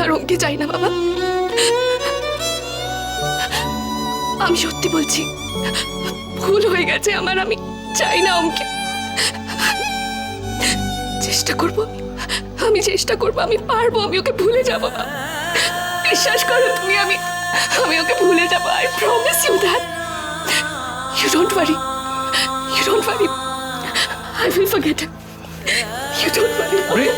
আর ওকে চাই না বাবা। আমি সত্যি বলছি, ভুল হয়ে গেছে আমার, আমি চাই না ওকে। চেষ্টা করবো, আমি চেষ্টা করবো, আমি পারবো, আমি ওকে ভুলে যাবো বাবা। বিশ্বাস করো তুমি, আমি ওকে ভুলে যাবো। I promise you that. You don't worry, you don't worry, I will forget. You don't worry.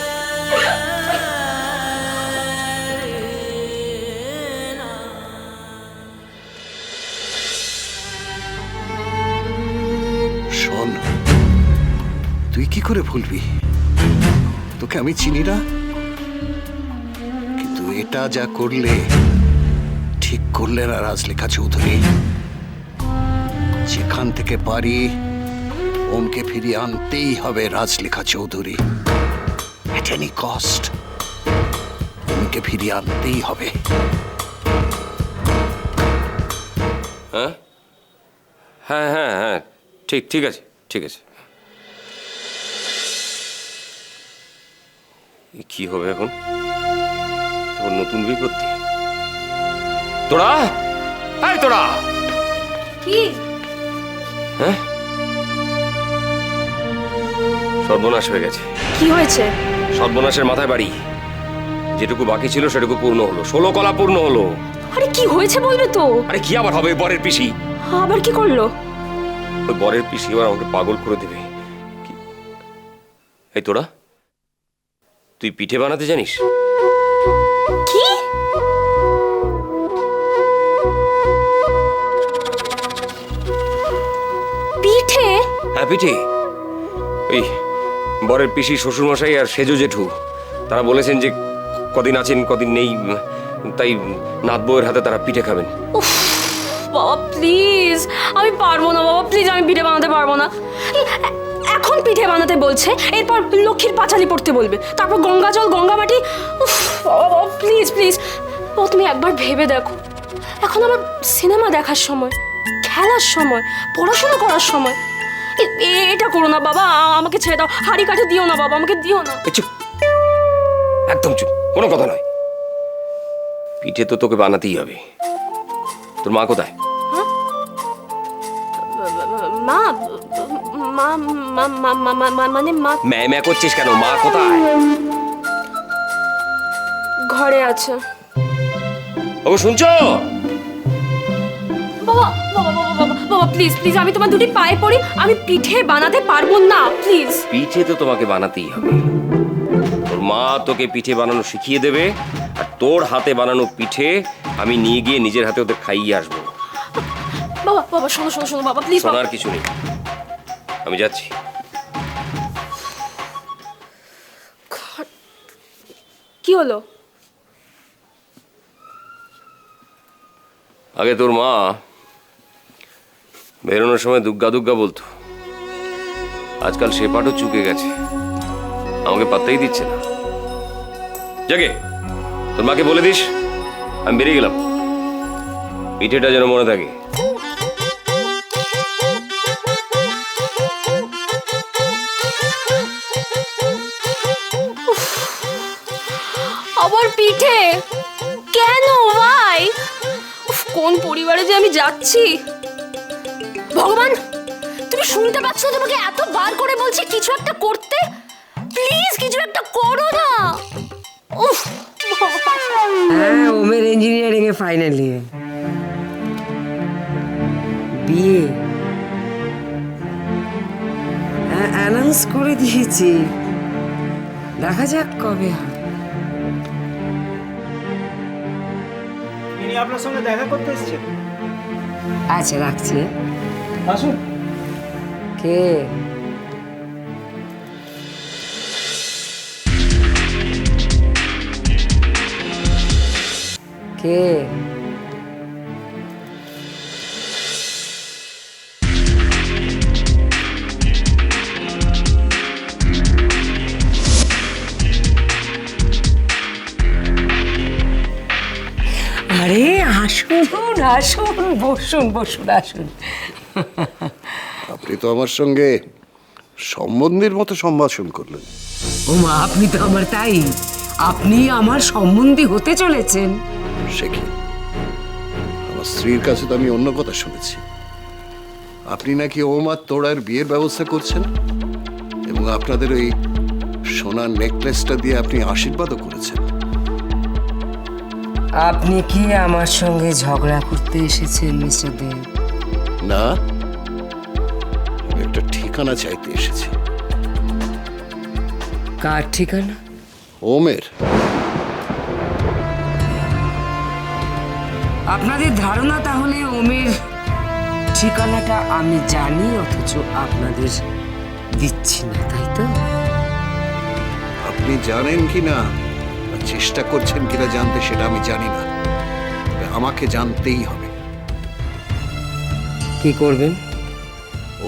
শোন, তুই কি করে ভুলবি? তোকে আমি চিনি না, কিন্তু এটা যা করলে ঠিক করলে না রাজলেখা চৌধুরী। যেখান থেকে পারি ওমকে ফিরিয়ে আনতেই হবে রাজলেখা চৌধুরী। এট এনি কস্ট ওমকে ফিরিয়ে আনতেই হবে। হ্যাঁ হ্যাঁ হ্যাঁ হ্যাঁ, ঠিক ঠিক আছে, ঠিক আছে। কি হবে এখন? তোর নতুন বিপত্তি। তোরা, এই তোরা, কি? হ্যাঁ, সর্বনাশ হয়ে গেছে। কি হয়েছে? সর্বনাশের মাথায় বাড়ি। যেটুকু বাকি ছিল সেটুকু পূর্ণ হলো, 16 কলা পূর্ণ হলো। আরে কি হয়েছে বলবে তো? আরে কি আবার হবে? বরের পিসি। আবার কি করলো? ওই বরের পিসি এবার আমাকে পাগল করে দেবে। এই তোরা, তুই পিঠে বানাতে জানিস? কি? পিঠে? হ্যাঁ পিঠে। ওই বরের পিসি, শ্বশুরমশাই আর সেজো জেঠু তারা বলেছেন যে কদিন আছেন কদিন নেই, তাই নাত বউয়ের হাতে তারা পিঠে খাবেন। উফ বাবা প্লিজ, আমি পারবো না বাবা, প্লিজ আমি পিঠে বানাতে পারবো না। এখন পিঠে বানাতে বলছে, এরপর লক্ষ্মীর পাঁচালি পড়তে বলবে, তারপর গঙ্গা জল, গঙ্গা মাটি। উফ বাবা প্লিজ প্লিজ, ও তুমি একবার ভেবে দেখো, এখন আমার সিনেমা দেখার সময়, খেলার সময়, পড়াশোনা করার সময়। এটা করো না বাবা, আমাকে ছেড়ে দাও, হাড়ি কাঠে দিও না বাবা, আমাকে দিও না। চুপ, একদম চুপ, কোনো কথা নয়। পিঠে তো তোকে বানাতেই হবে। তোর মা কোথায়? মা মা মা মা মানে মা ম্যা ম্যা করছিস কেন? মা কোথায়? ঘরে আছে। ও শুনছো? বাবা বাবা বাবা বাবা বাবা প্লিজ প্লিজ, আমি তোমার দুটি পায়ে পড়ি, আমি পিঠে বানাতে পারবো না, প্লিজ। পিঠে তো তোমাকে বানাতেই হবে। তোর মা তোকে পিঠে বানানো শিখিয়ে দেবে, আর তোর হাতে বানানো পিঠে আমি নিয়ে গিয়ে নিজের হাতে ওদের খাইয়ে আসবো। বাবা বাবা শোনো শোনো শোনো বাবা প্লিজ। শোনার কিছু নেই, আমি যাচ্ছি। কি হলো? আগে তোর মা বেরোনোর সময় দুগ্গা দুগ্গা বলতো, আজকাল সে পাঠও চুকে গেছে, আমাকে পাত্তাই দিচ্ছে না। জাগে, তোর মাকে বলে দিস আমি বেরিয়ে গেলাম, পিঠেটা যেন মনে থাকে। আবার পিঠে? কেন ভাই? কোন পরিবারে যে আমি যাচ্ছি ভগবান! তুমি শুনতে পাচ্ছ? তোমাকে এতবার করে বলছি কিছু একটা করতে, প্লিজ কিছু একটা করো না। উফ হ্যাঁ, ওমের ইঞ্জিনিয়ারিং এ ফাইনাল ইয়ার, বিয়ে অ্যানাউন্স করে দিয়েছি, দেখা যাক কবে হয়। ইনি আপনার সঙ্গে দেখা করতে এসেছেন। আচ্ছা রাখছি। আসুন। কে? কে? আরে আসুন আসুন, বসুন বসুন, আসুন। আপনি তো আমার সঙ্গে সম্বন্ধের মতো সম্ভাষণ করলেন। ও মা, আপনি তো আমার তাই, আপনি আমার সম্বন্ধী হতে চলেছেন। সে কি, আমার স্ত্রীর কাছে তো আমি অন্য কথা শুনেছি। আপনি নাকি ওম আর তোড়ার বিয়ের ব্যবস্থা করছেন এবং আপনাদের ওই সোনার নেকলেসটা দিয়ে আপনি আশীর্বাদও করেছেন। আপনি কি আমার সঙ্গে ঝগড়া করতে এসেছেন মিস্টার দেব? না, আমি একটা ঠিকানা চাইতে এসেছি। কার ঠিকানা? ওমের। আপনাদের ধারণা তাহলে ওমের ঠিকানাটা আমি জানি, অথচ আপনাদের দিচ্ছি না, তাই তো? আপনি জানেন কি না বা চেষ্টা করছেন কিনা জানতে সেটা আমি জানি না, তবে আমাকে জানতেই হবে। কি করবেন?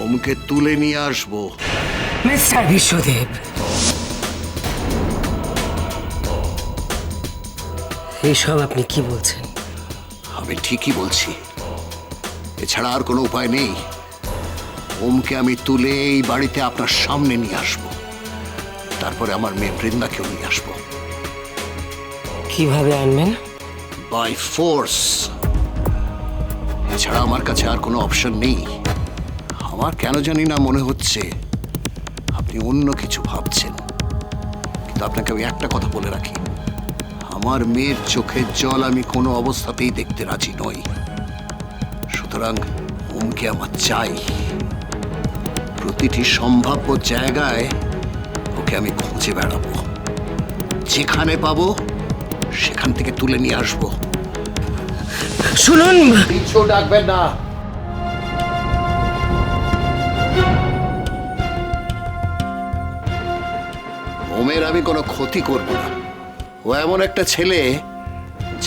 ওমকে তুলে নিয়ে আসবো। মিস্টার বিশ্বদেব, এসব আপনি কি বলছেন? আমি ঠিকই বলছি, এছাড়া আর কোনো উপায় নেই। ওমকে আমি তুলে এই বাড়িতে আপনার সামনে নিয়ে আসবো, তারপরে আমার মেয়ে বৃন্দাকেও নিয়ে আসবো। কিভাবে আনবেন? By force. এছাড়া আমার কাছে আর কোনো অপশন নেই। আমার কেন জানি না মনে হচ্ছে আপনি অন্য কিছু ভাবছেন, কিন্তু আপনাকে আমি একটা কথা বলে রাখি, আমার মেয়ের চোখের জল আমি কোনো অবস্থাতেই দেখতে রাজি নই। সুতরাং ওমকে আমার চাই। প্রতিটি সম্ভাব্য জায়গায় ওকে আমি খুঁজে বেড়াবো, যেখানে পাবো সেখান থেকে তুলে নিয়ে আসবো। শুনুন, কিছু ডাকবেন না। ওমের আমি কোনো ক্ষতি করব না। ও এমন একটা ছেলে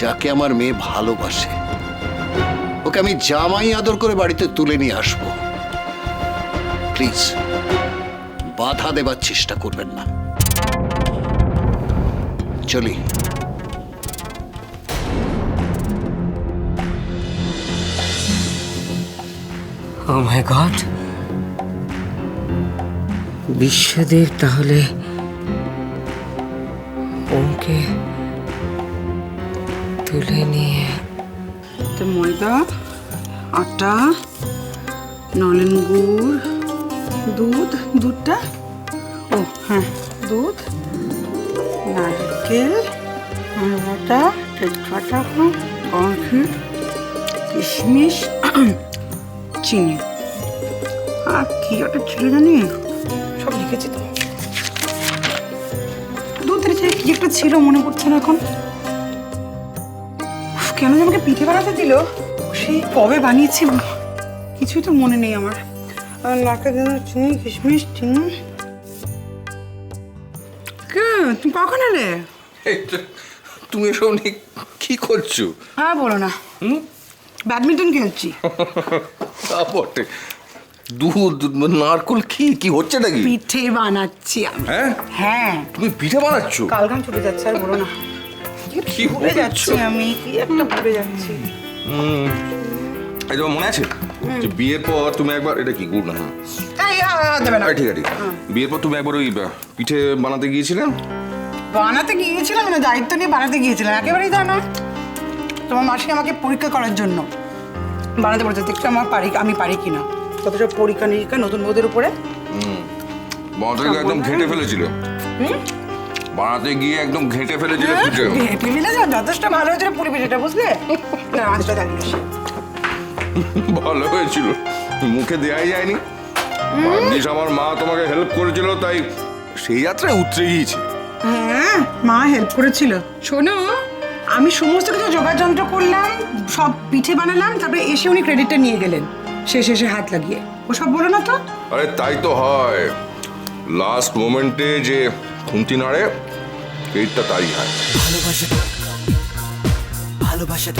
যাকে আমার মেয়ে ভালোবাসে। ওকে আমি জামাই আদর করে বাড়িতে তুলে নিয়ে আসবো। প্লিজ বাধা দেবার চেষ্টা করবেন না। চলি। ও মাই গড, বিশ্বদেব তাহলে ওমকে তুলে নিয়ে তো ময়দা, আটা, নলেন গুড়, দুধটা, ও হ্যাঁ দুধ, নারকেল, বাটা, তেজপাতা, গরম, কিশমিশ, চিনি, আর কি ওটা ছিল জানি, সব লিখেছি তো। দুধের যে কি একটা ছিল মনে পড়ছে না এখন। কেন যে আমাকে পিঠে বানাতে দিল, সেই কবে বানিয়েছি কিছুই তো মনে নেই আমার। নারকেল, চিনি, কিশমিশ, চিনি। কে তুমি কখন এলে? তুমি এসব নিয়ে কি করছো? হ্যাঁ বলো না, ব্যাডমিন্টন খেলছি। তা বটে, দুধ নারকল কি কি হচ্ছে নাকি? পিঠে বানাচ্ছি আমি। হ্যাঁ হ্যাঁ, তুমি পিঠে বানাচ্ছো? কালঘাম ছুটে যাচ্ছে, আর বলো না। কি ভুলে বলছো? যাচ্ছি আমি, কি একটা ভুলে যাচ্ছি। এই তোমার মনে আছে যে বিয়ের পর তুমি একবার, এটা কি গুড় না? এই, দেবে না। ঠিক আছে, বিয়ের পর তুমি একবার ওই পিঠে বানাতে গিয়েছিলে। বানাতে গিয়েছিলাম না, দায়িত্ব নিয়ে বানাতে গিয়েছিলাম, একেবারেই তা না। তোমার মাসি আমাকে পরীক্ষা করার জন্য বানাতে বলেছে, দেখছো আমি পারি কিনা। কত সব পরীক্ষা নিরীক্ষা নতুন বউদের উপরে। বানাতে গিয়ে একদম ঘেঁটে ফেলেছিল। বানাতে গিয়ে একদম ঘেঁটে ফেলেছিল পিঠে। ঘেঁটে ফেলেছিলাম, যথেষ্ট ভালো হয়েছিল পুরি পিঠেটা, বুঝলে? না আঁচটা দাঁড়িয়ে ভালো হয়েছিল, মুখে দেয়াই যায়নি। ভাগ্যিস আমার মা তোমাকে হেল্প করেছিল, তাই সেই যাত্রায় উতরে গিয়েছে। হ্যাঁ, মা হেল্প করেছিল। শোনো, আমি সমস্ত কিছু জোগাড় যন্ত্র করলাম, সব পিঠে বানালাম, তারপরে এসে উনি ক্রেডিটটা নিয়ে গেলেন শেষে হাত লাগিয়ে। ওসব বলো না তো। আরে তাই তো হয়, লাস্ট মোমেন্টে যে খুন্তি নাড়ে এইটা তাই হয়। ভালোবাসা